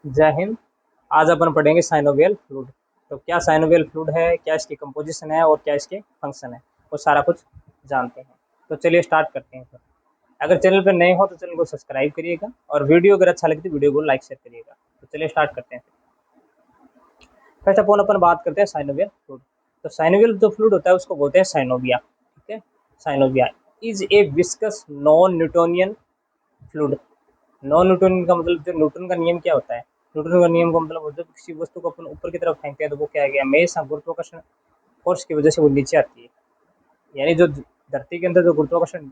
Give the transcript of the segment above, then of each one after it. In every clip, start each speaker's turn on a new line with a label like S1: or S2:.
S1: जय हिंद। आज अपन पढ़ेंगे साइनोवियल फ्लूइड। तो क्या साइनोवियल फ्लूइड है, क्या इसकी कंपोजिशन है और क्या इसके फंक्शन है, वो सारा कुछ जानते हैं। तो चलिए स्टार्ट करते हैं फिर। अगर चैनल पर नए हो तो चैनल को सब्सक्राइब करिएगा और वीडियो अगर अच्छा लगे तो वीडियो को लाइक शेयर करिएगा। तो चलिए स्टार्ट करते हैं। फर्स्ट ऑफ ऑल अपन बात करते हैं साइनोवियल फ्लूइड। तो साइनोवियल जो फ्लूइड होता है उसको बोलते हैं साइनोविया। ठीक है, synovia is a viscous non Newtonian fluid. Non Newton का मतलब, जो न्यूटन का नियम क्या होता है, न्यूटन का नियम का मतलब जब किसी वस्तु को अपन ऊपर की तरफ फेंकते हैं तो वो क्या है, हमेशा गुरुत्वाकर्षण फोर्स की वजह से वो नीचे आती है। यानी जो धरती के अंदर जो गुरुत्वाकर्षण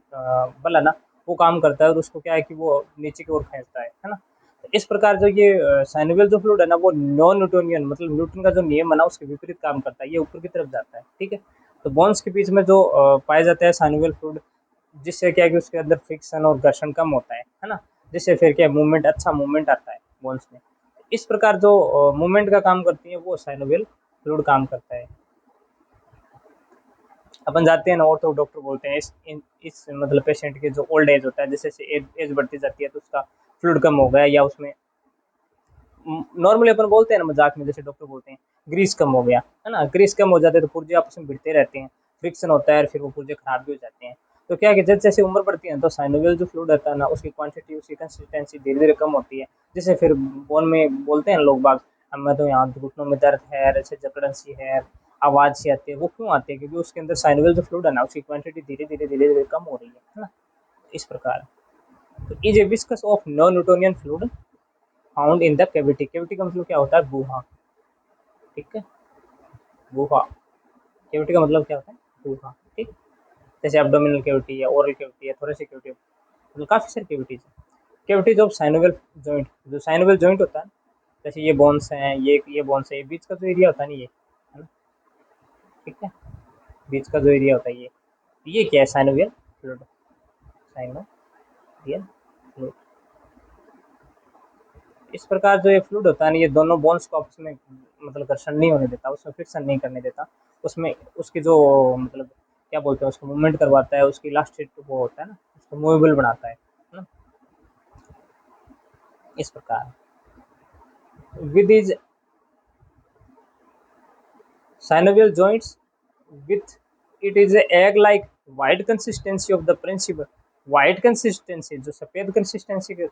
S1: बल है ना, वो काम करता है और उसको क्या है कि वो नीचे की ओर खींचता है ना। तो इस प्रकार जो ये साइनोवियल जो फ्लूइड है ना, वो नॉन न्यूटोनियन मतलब न्यूटन का जो नियम है ना उसके विपरीत काम करता है, ये ऊपर की तरफ जाता है। ठीक है, तो बोन्स के बीच में जो पाया जाता है साइनोवियल फ्लूइड, जिससे क्या है कि उसके अंदर फ्रिक्शन और घर्षण कम होता है ना। जिससे फिर क्या मूवमेंट, अच्छा मूवमेंट आता है बोन्स में। इस प्रकार जो मूवमेंट का काम करती है वो साइनोवियल फ्लूइड काम करता है। अपन जाते हैं ना, और तो डॉक्टर बोलते हैं इस मतलब पेशेंट के जो ओल्ड एज होता है, जैसे एज बढ़ती जाती है तो उसका फ्लूइड कम हो गया, या उसमें नॉर्मली अपन बोलते हैं ना मजाक में, जैसे डॉक्टर बोलते हैं ग्रीस कम हो गया है ना, ग्रीस कम हो जाते हैं तो पुर्जे आपस में भिड़ते रहते हैं, फ्रिक्शन होता है, फिर वो पुर्जे खराब भी हो जाते हैं। तो क्या है कि जैसे जैसे उम्र बढ़ती है तो साइनोवियल जो फ्लूइड रहता है ना, उसकी क्वांटिटी, उसकी कंसिस्टेंसी धीरे धीरे कम होती है। जिससे फिर बोन में बोलते हैं लोग बाग, हमें तो यहाँ घुटनों में दर्द है, ऐसे जकड़न सी है, आवाज सी आती है। वो क्यों आती है? क्योंकि उसके अंदर साइनोवियल जो फ्लूइड है ना, उसकी क्वांटिटी धीरे धीरे कम हो रही है ना। इस प्रकार तो is a viscous of non Newtonian fluid found in the cavity. Cavity का मतलब क्या होता है? गुहा। ठीक है, गुहा। कैविटी का मतलब क्या होता है? गुहा। ठीक, जैसे एब्डोमिनल कैविटी है, ओरल कैविटी है, थोरेसिक कैविटी है, मतलब काफी सारी कैविटीज है। कैविटीज ऑफ साइनोवियल जॉइंट, जो साइनोवियल जॉइंट होता है, जैसे ये बोन्स हैं, ये बोन्स है, ये बीच का जो एरिया होता है ना, ये है ना। ठीक है, बीच का जो एरिया होता है, ये क्या है? Synovial fluid. Synovial fluid. इस प्रकार जो ये फ्लूइड होता है ना, ये दोनों बोन्स को आपस में मतलब घर्षण नहीं होने देता, उसमें फ्रिक्शन नहीं करने देता। उसमें उसकी जो मतलब क्या बोलते हैं, उसको मूवमेंट करवाता है, उसकी इलास्टिक वो होता है ना, उसको मूवेबल बनाता है ना। इस प्रकार with is synovial joints with it is a egg like white consistency of the principal। white consistency जो सफेद कंसिस्टेंसी के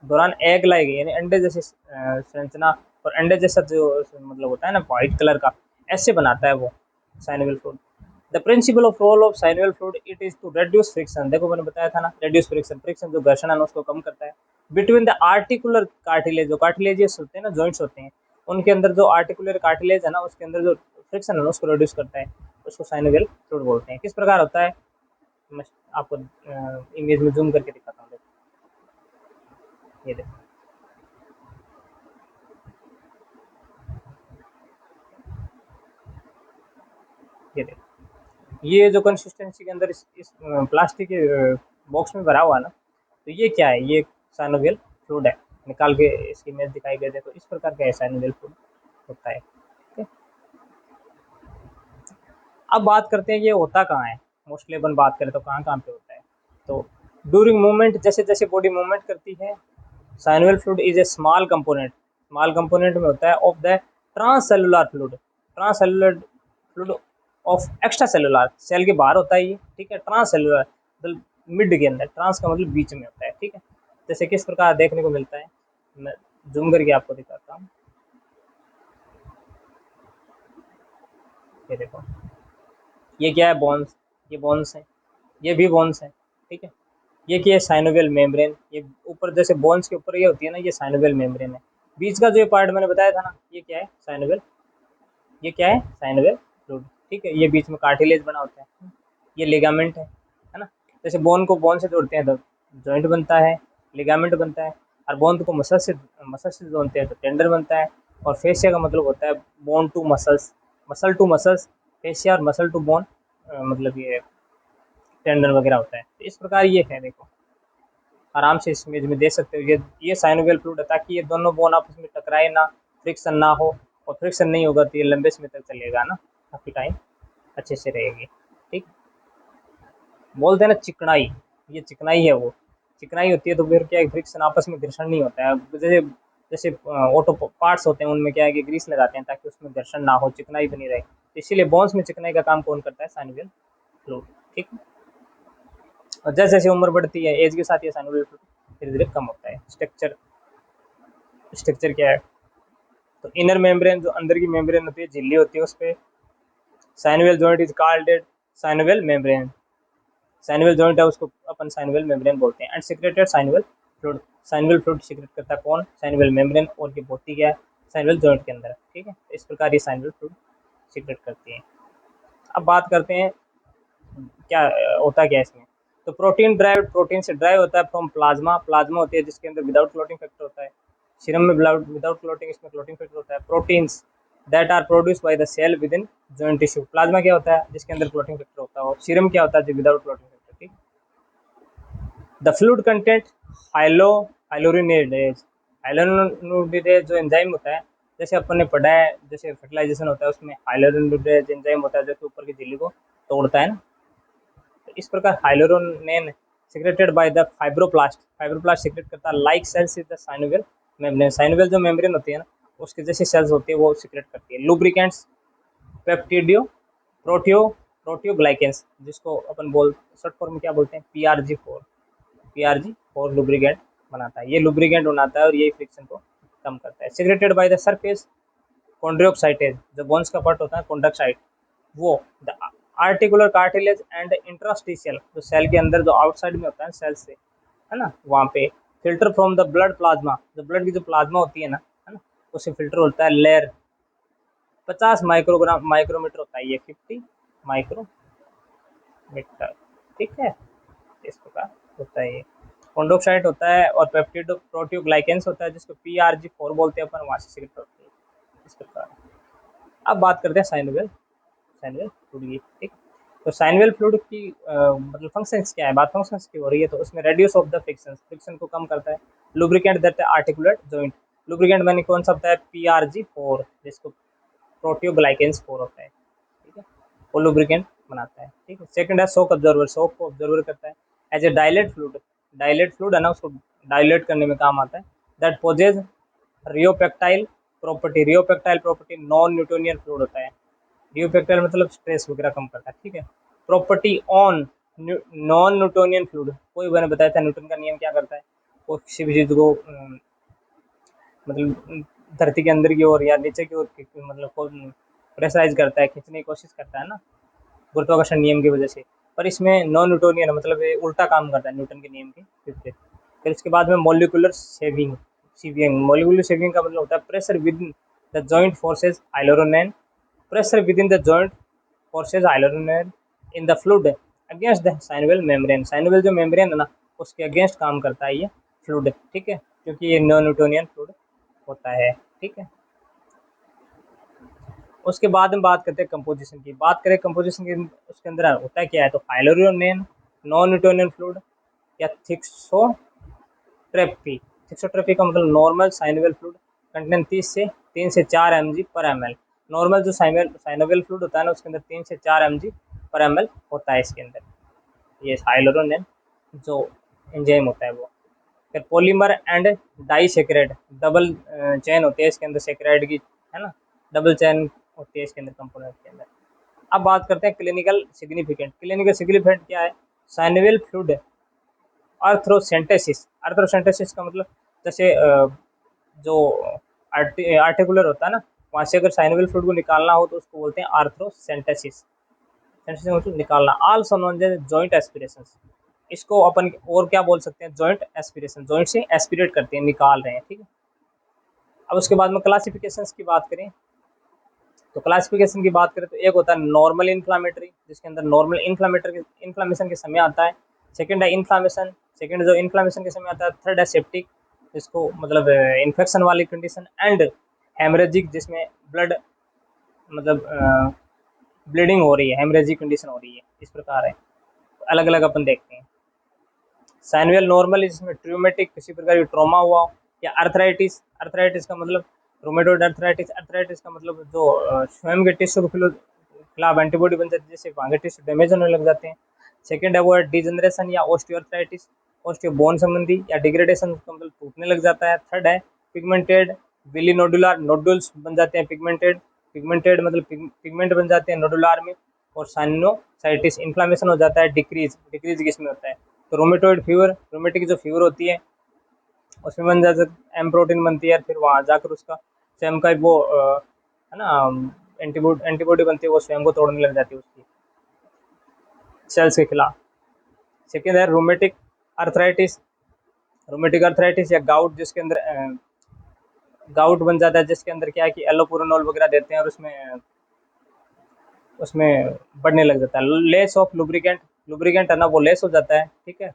S1: दौरान एग लाइक यानी अंडे जैसे संरचना और अंडे जैसा जो मतलब होता है ना व्हाइट कलर का, ऐसे बनाता है वो synovial fluid. The principle of role of synovial fluid it is to reduce friction. देखो मैंने बताया था ना, रेड्यूस फ्रिक्शन, फ्रिक्शन जो घर्षण है ना उसको कम करता है। बिटवीन द आर्टिकुलर कार्टिलेज, जो कार्टिलेजियस होते हैं ना, जॉइंट्स होते हैं, उनके अंदर जो आर्टिकुलर कार्टिलेज है ना, उसके अंदर जो फ्रिक्शन है ना उसको रिड्यूस करता है। उसको साइनोवियल फ्लूइड बोलते हैं। किस प्रकार होता है, मैं आपको इमेज में जूम करके दिखाता हूँ। ये देखो, ये देखो, ये जो कंसिस्टेंसी के अंदर इस प्लास्टिक के बॉक्स में भरा हुआ है ना, तो ये क्या है? ये साइनोवियल फ्लूइड है। निकाल के इसकी इमेज दिखाई गई, देखो इस प्रकार का है साइनोवियल फ्लूइड होता है। ठीक है, अब बात करते हैं ये होता कहाँ है। मोस्टली अपन बात करें तो कहाँ कहाँ पे होता है, तो ड्यूरिंग मूवमेंट, जैसे जैसे बॉडी मूवमेंट करती है, synovial fluid is a small component, small component में होता है of the transcellular fluid. Transcellular fluid of extracellular, cell के बाहर होता है ये। ठीक है, ट्रांससेलुलर मतलब मिड के अंदर, ट्रांस का मतलब बीच में होता है। ठीक है, जैसे किस प्रकार देखने को मिलता है, मैं जूम करके आपको दिखाता हूँ। ये देखो, ये क्या है? बोन्स, ये बोन्स है, ये भी बोन्स है। ठीक है, ये क्या है? Synovial membrane. ये ऊपर जैसे बोन्स के ऊपर ये होती है ना, ये साइनोवियल मेम्ब्रेन है। बीच का जो ये पार्ट मैंने बताया था ना, ये क्या है? साइनोवियल। ये क्या है? Synovial fluid. ठीक है, ये बीच में कार्टिलेज बना होता है, ये लिगामेंट है ना। जैसे बोन को बोन से जोड़ते हैं तो जॉइंट बनता है, लिगामेंट बनता है। और बोन को मसल से जोड़ते हैं तो टेंडर बनता है। और फेशिया का मतलब होता है bone to muscles, muscle to muscles, fascia और मसल टू बोन, मतलब ये टेंडन वगैरह होता है। तो इस प्रकार ये है, देखो आराम से इस इमेज में देख सकते हो। ये साइनोवियल फ्लूइड है, ताकि ये दोनों बोन आपस में टकराए ना, फ्रिक्शन ना हो। और फ्रिक्शन नहीं होगा तो ये लंबे समय तक चलेगा ना, काफी टाइम अच्छे से रहेगी। ठीक, बोलते हैं ना चिकनाई, ये चिकनाई है वो, चिकनाई होती है तो फिर क्या है, फ्रिक्शन आपस में घर्षण नहीं होता है। जैसे जैसे ऑटो पार्ट्स होते हैं उनमें क्या है कि ग्रीस लगाते हैं ताकि उसमें घर्षण ना हो, चिकनाई बनी रहे। इसीलिए बोन्स में चिकनाई का काम कौन करता है? Synovial fluid. ठीक है। और जैसे जैसे उम्र बढ़ती है एज के साथ ये साइनोवियल फ्लूइड धीरे धीरे कम होता है। स्ट्रक्चर, स्ट्रक्चर क्या है? तो इनर मेम्ब्रेन, जो अंदर की मेम्ब्रेन होती है, झिल्ली होती है, उस पर synovial joint is called synovial membrane. Synovial joint है उसको अपन साइनोवियल मेम्ब्रेन बोलते हैं। And secreted synovial fluid, synovial fluid secrete करता है कौन? Synovial membrane. और ये होती क्या है? साइनोवियल जॉइंट के अंदर। ठीक है, इस प्रकार ये साइनोवियल फ्लूइड सिक्रेट करती है। अब बात करते हैं क्या होता क्या है इसमें। तो प्रोटीन ड्राइव, प्रोटीन से ड्राइव होता है फ्रॉम प्लाज्मा। प्लाज्मा होती है जिसके अंदर विदाउट क्लॉटिंग फैक्टर होता है। सीरम में विदाउट क्लॉटिंग, इसमें क्लॉटिंग फैक्टर होता है। Proteins that are produce by the cell within joint tissue. Plasma क्या होता है? जिसके अंदर क्लॉटिंग फैक्टर होता है। और सीरम क्या होता है? जो विदाउट क्लॉटिंग फैक्टर। ठीक। The fluid content hyaluronidase. Hyaluronidase जो एंजाइम होता है, जैसे अपन ने पढ़ा है, जैसे फर्टिलाइजेशन होता है उसमें हाइलोरिनेडेज एंजाइम होता है जो कि ऊपर की झिल्ली को तोड़ता है ना। तो इस प्रकार hyaluronan secreted by the fibroblast, fibroblast secrete करता है like cells is the synovial membrane. Synovial जो मेम्ब्रेन होती है ना, उसके जैसे सेल्स होती है वो सिक्रेट करती है। लुब्रिकेंट्स, पेप्टिडियो, प्रोटियो, प्रोटियोग्लाइकेंस, जिसको अपन बोल शॉर्ट फॉर्म में क्या बोलते हैं? PRG4। PRG4 लुब्रिकेंट बनाता है। ये लुब्रिकेंट बनाता है और ये फ्रिक्शन को कम करता है। सिक्रेटेड बाय द सरफेस कॉन्ड्रियोक्साइटेज, जो बोन्स का पार्ट होता है कॉन्ड्रोक्साइट, वो द आर्टिकुलर कार्टिलेज एंड इंट्रास्टिशियल, जो सेल के अंदर जो आउटसाइड में होता है सेल से, है ना, वहाँ पे filter from the blood plasma, जो ब्लड की जो प्लाज्मा होती है ना, उससे फिल्टर होता है। लेयर 50 माइक्रोग्राम माइक्रोमीटर होता है ये, 50 माइक्रोमीटर। ठीक है, इस प्रकार होता है ये। कॉन्डोक्साइट होता है और पेप्टिड प्रोटियोग्लाइकेंस होता है जिसको PRG4 बोलते हैं अपन, वहाँ से सिक्रेट होती है इस प्रकार। अब बात करते हैं साइनोवियल, साइनोवियल फ्लूइड की। ठीक। तो साइनोवियल फ्लूइड की मतलब फंक्शंस क्या है? बात फंक्शंस की हो रही है, तो उसमें reduce of the friction, friction को कम करता है। Lubricant that articulate joint, lubricant मैंने कौन सा होता है? PRG4, जिसको प्रोटियोग्लाइकेंस 4 होता है। ठीक है, वो लुब्रिकेंट बनाता है। ठीक है। सेकंड है शॉक ऑब्जर्वर, शॉक को ऑब्जर्वर करता है। As a dilate fluid, dilate fluid है ना, उसको डायलेट करने में काम आता है। That possesses rheopectic property, rheopectic property non Newtonian fluid होता है। रियोपेक्टाइल मतलब स्ट्रेस वगैरह कम करता है। ठीक है। Property on non Newtonian fluid, कोई मैंने बताया था न्यूटन का नियम क्या करता है? वो किसी भी चीज को मतलब धरती के अंदर की ओर या नीचे की ओर मतलब को प्रेशराइज करता है, खींचने की कोशिश करता है ना, गुरुत्वाकर्षण नियम की वजह से। पर इसमें नॉन न्यूटोनियन मतलब ये उल्टा काम करता है न्यूटन के नियम के विपरीत। फिर इसके बाद में molecular shaving, sieving, molecular shaving का मतलब होता है pressure with the joint forces hyaluronan, pressure within the joint forces hyaluronan in the fluid against the synovial membrane। synovial जो मेम्ब्रेन है ना, उसके अगेंस्ट काम करता है ये फ्लूइड। ठीक है, क्योंकि ये नॉन न्यूटोनियन फ्लूइड होता है। ठीक है। उसके बाद में बात करते हैं कंपोजिशन की। बात करें कंपोजिशन की, उसके अंदर होता है क्या है? तो हाइलोरोनेन, नॉन न्यूटोनियन फ्लूइड या थिक्सोट्रेपी। थिक्सोट्रेपी का मतलब नॉर्मल साइनोवियल फ्लूइड कंटेन 3 से 4 mg पर ml। नॉर्मल जो साइनोवियल फ्लूइड होता है ना, उसके अंदर 3 से 4 mg पर ml होता है इसके अंदर। ये हाइलोरोनेन जो एंजाइम होता है वो। फिर polymer and disaccharide, double chain होती है इसके अंदर सेकेराइड की, है ना, डबल चेन होती है इसके अंदर कंपोनेंट के अंदर। अब बात करते हैं क्लिनिकल सिग्निफिकेंट। क्लिनिकल सिग्निफिकेंट क्या है? साइनोवियल फ्लूइड आर्थ्रोसेंटेसिस, आर्थ्रोसेंटेसिस का मतलब जैसे जो आर्टिकुलर होता है ना, वहाँ से अगर साइनोवियल फ्लूइड को निकालना हो तो उसको बोलते हैं आर्थ्रोसेंटेसिस। सेंटेसिस मतलब निकालना। Also known as joint aspiration, इसको अपन और क्या बोल सकते हैं? जॉइंट एस्पिरेशन, जॉइंट से एस्पिरेट करते हैं, निकाल रहे हैं। ठीक है। अब उसके बाद में क्लासिफिकेशन की बात करें, तो क्लासिफिकेशन की बात करें तो एक होता है नॉर्मल इन्फ्लामेटरी, जिसके अंदर नॉर्मल इन्फ्लामेशन के समय आता है। सेकंड है इन्फ्लामेशन, सेकंड जो इन्फ्लामेशन के समय आता है। थर्ड है सेप्टिक, जिसको मतलब इन्फेक्शन वाली कंडीशन। एंड हेमरेजिक, जिसमें ब्लड मतलब ब्लीडिंग हो रही है, हेमरेजिक कंडीशन हो रही है। इस प्रकार है, अलग अलग अपन देखते हैं। साइनोवियल नॉर्मल, जिसमें ट्यूमेटिक, किसी प्रकार की ट्रॉमा हुआ हो, या अर्थराइटिस, अर्थराइटिस का मतलब रोमेटोइड अर्थराइटिस, अर्थराइटिस का मतलब जो स्वयं के टिश्यू के खिलाफ एंटीबॉडी बन जाती है, जैसे वहाँ के टिश्यू डैमेज होने लग जाते हैं। सेकंड है वो है डिजनरेशन या ऑस्टियोआर्थराइटिस, ऑस्टियो बोन संबंधी या डिग्रेडेशन का मतलब टूटने लग जाता है। थर्ड है पिगमेंटेड, विली नोडुलर, नोडुल्स बन जाते हैं पिगमेंटेड, पिगमेंटेड मतलब पिगमेंट बन जाते हैं नोडुलर में, और साइनोसाइटिस इन्फ्लामेशन हो जाता है, डिक्रीज किसमें होता है, तो रोमेटोइड फीवर, रोमेटिक जो फीवर होती है उसमें बन जाता है, एम प्रोटीन बनती है, फिर वहाँ जाकर उसका स्वयं का वो है ना एंटीबॉडी बनती है, वो स्वयं को तोड़ने लग जाती है उसकी सेल्स के खिलाफ। सेकेंड है रोमेटिक अर्थराइटिस, रोमेटिक अर्थराइटिस या गाउट, जिसके अंदर गाउट बन जाता है, जिसके अंदर क्या है कि एलोपुरानोल वगैरह देते हैं और उसमें उसमें बढ़ने लग जाता है, लेस ऑफ लुब्रिकेंट, लुब्रिकेंट है ना वो लेस हो जाता है, ठीक है।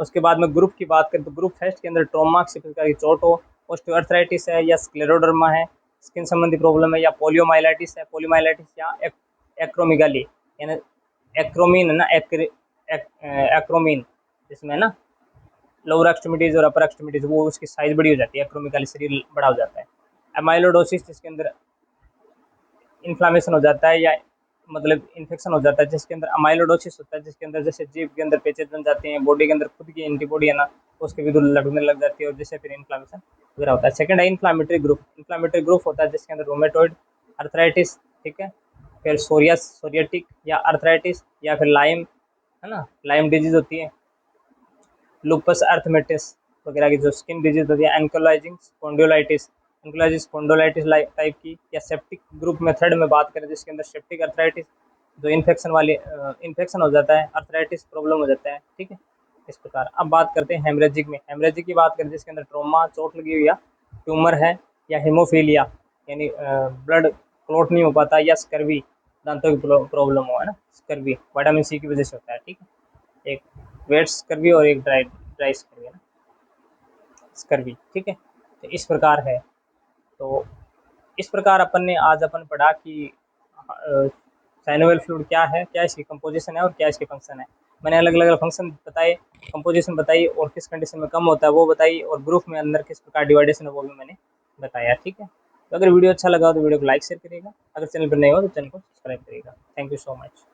S1: उसके बाद में ग्रुप की बात करें तो ग्रुप फर्स्ट के अंदर ट्रोमा, किसी प्रकार की चोट हो, ऑस्टियोआर्थराइटिस है या स्क्लेरोडर्मा है, स्किन संबंधी प्रॉब्लम है, या पोलियोमाइलाइटिस है, पोलियोमाइलाइटिस या एक्रोमिगाली, यानी एक्रोमीन है ना एक्रोमीन, जिसमें है ना लोअर एक्सट्रीमिटीज और अपर एक्सट्रीमिटीज वो उसकी साइज बड़ी हो जाती है, एक्रोमिगाली शरीर बड़ा हो जाता है। एमाइलोडोसिस, जिसके अंदर इन्फ्लामेशन हो जाता है या मतलब इन्फेक्शन हो जाता है, जिसके अंदर अमाइलोडोसिस होता है, जिसके अंदर जैसे जीभ के अंदर पेचेज बन जाते हैं, बॉडी के अंदर खुद की एंटीबॉडी है ना उसके विरुद्ध लड़ने लग जाती है, और जिससे फिर इन्फ्लामेशन वगैरह होता है। सेकंड है इन्फ्लामेटरी ग्रुप, इन्फ्लामेटरी ग्रुप होता है जिसके अंदर रोमेटोइड अर्थराइटिस, ठीक है, फिर सोरियाटिक या अर्थराइटिस, या फिर लाइम है ना, लाइम डिजीज होती है, लुपस अर्थमेटिस वगैरह की जो स्किन डिजीज होती है, एंकोलाइजिंग स्पॉन्डिलोलाइटिस, एंकोलाइजिंग स्पॉन्डिलोलाइटिस टाइप की, या सेप्टिक ग्रुप में थर्ड में बात करें जिसके अंदर सेप्टिक अर्थराइटिस जो इन्फेक्शन वाली इन्फेक्शन हो जाता है, अर्थराइटिस प्रॉब्लम हो जाता है, ठीक है। इस प्रकार अब बात करते हैं हेमरेजिक में, हेमरेजिक की बात करें जिसके अंदर ट्रोमा, चोट लगी हुई या ट्यूमर है, या हीमोफीलिया यानी ब्लड क्लॉट नहीं हो पाता, या स्कर्वी दांतों की प्रॉब्लम हो, है ना, स्कर्वी विटामिन सी की वजह से होता है, ठीक है, एक वेट स्कर्वी और एक ड्राई ड्राई स्कर्वी, है ना स्कर्वी, ठीक है। तो इस प्रकार है, तो इस प्रकार अपन ने आज अपन पढ़ा कि साइनोवियल फ्लूइड क्या है, क्या इसकी कंपोजिशन है और क्या इसके फंक्शन है। मैंने अलग अलग फंक्शन बताए, कंपोजिशन बताई, और किस कंडीशन में कम होता है वो बताई, और ग्रुप में अंदर किस प्रकार डिवाइडेशन है वो भी मैंने बताया, ठीक है। तो अगर वीडियो अच्छा लगा तो वीडियो को लाइक शेयर करिएगा, अगर चैनल पर नए हो तो चैनल को सब्सक्राइब करिएगा। Thank you so much.